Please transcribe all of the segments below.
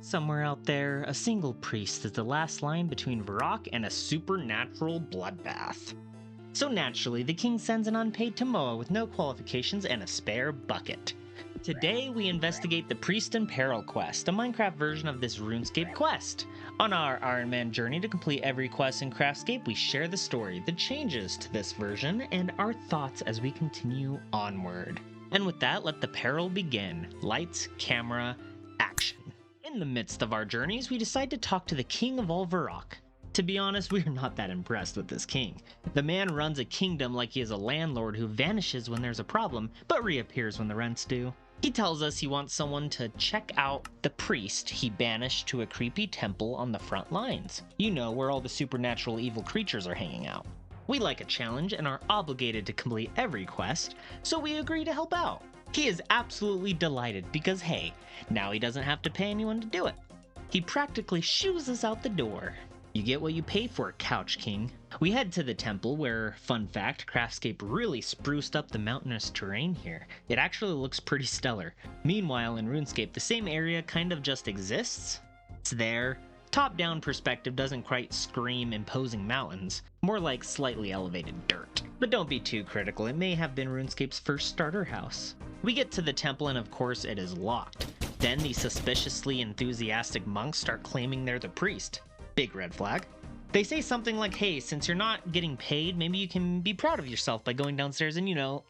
Somewhere out there, a single priest is the last line between Varrock and a supernatural bloodbath. So naturally, the king sends an unpaid TMOA with no qualifications and a spare bucket. Today, we investigate the Priest and Peril quest, a Minecraft version of this RuneScape quest. On our Ironman journey to complete every quest in CraftScape, we share the story, the changes to this version, and our thoughts as we continue onward. And with that, let the Peril begin. Lights, camera, action. In the midst of our journeys, we decide to talk to the king of all Varrock. To be honest, we are not that impressed with this king. The man runs a kingdom like he is a landlord who vanishes when there's a problem, but reappears when the rent's due. He tells us he wants someone to check out the priest he banished to a creepy temple on the front lines. You know, where all the supernatural evil creatures are hanging out. We like a challenge and are obligated to complete every quest, so we agree to help out. He is absolutely delighted because hey, now he doesn't have to pay anyone to do it. He practically shoos us out the door. You get what you pay for, Couch King. We head to the temple where, fun fact, CraftScape really spruced up the mountainous terrain here. It actually looks pretty stellar. Meanwhile, in RuneScape, the same area kind of just exists. It's there. Top-down perspective doesn't quite scream imposing mountains, more like slightly elevated dirt. But don't be too critical, it may have been RuneScape's first starter house. We get to the temple and of course it is locked. Then the suspiciously enthusiastic monks start claiming they're the priest. Big red flag. They say something like, hey, since you're not getting paid, maybe you can be proud of yourself by going downstairs and, you know,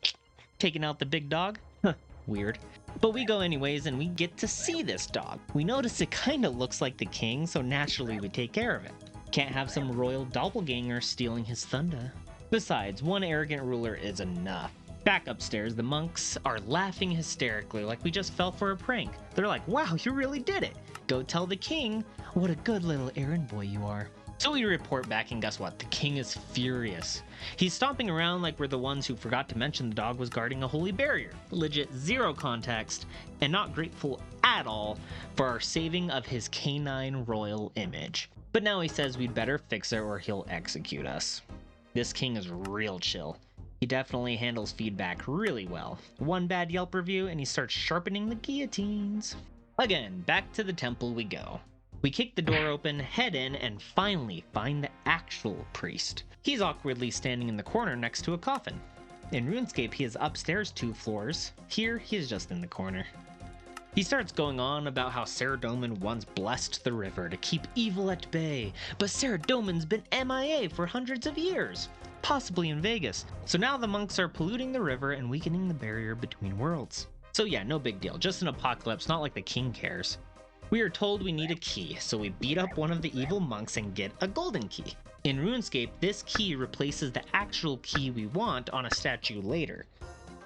taking out the big dog. Huh, weird. But we go anyways and we get to see this dog. We notice it kind of looks like the king, so naturally we take care of it. Can't have some royal doppelganger stealing his thunder. Besides, one arrogant ruler is enough. Back upstairs, the monks are laughing hysterically like we just fell for a prank. They're like, wow, you really did it. Go tell the king what a good little errand boy you are. So we report back and guess what? The king is furious. He's stomping around like we're the ones who forgot to mention the dog was guarding a holy barrier. Legit zero context and not grateful at all for our saving of his canine royal image. But now he says we'd better fix it or he'll execute us. This king is real chill. He definitely handles feedback really well. One bad Yelp review and he starts sharpening the guillotines. Again, back to the temple we go. We kick the door open, head in, and finally find the actual priest. He's awkwardly standing in the corner next to a coffin. In RuneScape, he is upstairs 2 floors. Here, he is just in the corner. He starts going on about how Saradomin once blessed the river to keep evil at bay, but Saradomin's been MIA for hundreds of years, possibly in Vegas. So now the monks are polluting the river and weakening the barrier between worlds. So yeah, no big deal, just an apocalypse, not like the king cares. We are told we need a key, so we beat up one of the evil monks and get a golden key. In RuneScape, this key replaces the actual key we want on a statue later.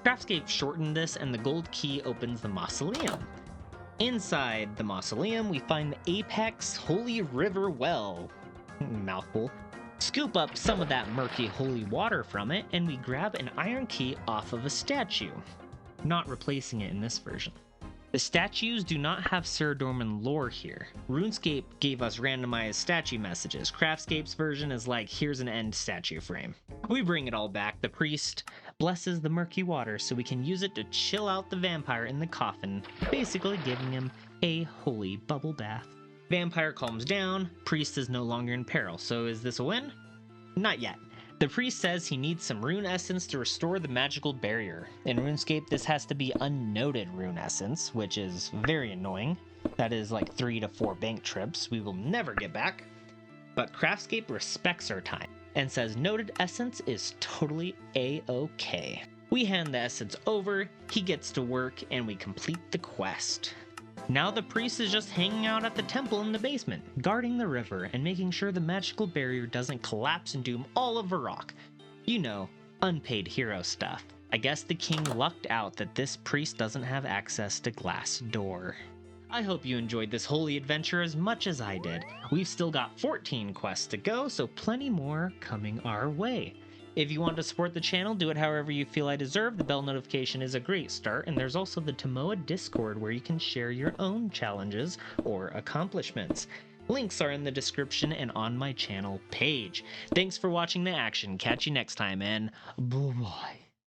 CraftScape shortened this and the gold key opens the mausoleum. Inside the mausoleum, we find the Apex Holy River Well. Mouthful. Scoop up some of that murky holy water from it, and we grab an iron key off of a statue. Not replacing it in this version. The statues do not have Saradomin lore here. RuneScape gave us randomized statue messages. CraftScape's version is like, here's an end statue frame. We bring it all back. The priest blesses the murky water so we can use it to chill out the vampire in the coffin, basically giving him a holy bubble bath. Vampire calms down, priest is no longer in peril, so is this a win? Not yet. The priest says he needs some rune essence to restore the magical barrier. In RuneScape, this has to be unnoted rune essence, which is very annoying. That is like 3 to 4 bank trips we will never get back. But CraftScape respects our time and says noted essence is totally a-okay. We hand the essence over, he gets to work, and we complete the quest. Now the priest is just hanging out at the temple in the basement, guarding the river and making sure the magical barrier doesn't collapse and doom all of Varrock. You know, unpaid hero stuff. I guess the king lucked out that this priest doesn't have access to Glass Door. I hope you enjoyed this holy adventure as much as I did. We've still got 14 quests to go, so plenty more coming our way. If you want to support the channel, do it however you feel I deserve. The bell notification is a great start, and there's also the TMOA Discord where you can share your own challenges or accomplishments. Links are in the description and on my channel page. Thanks for watching the action. Catch you next time, and bye-bye.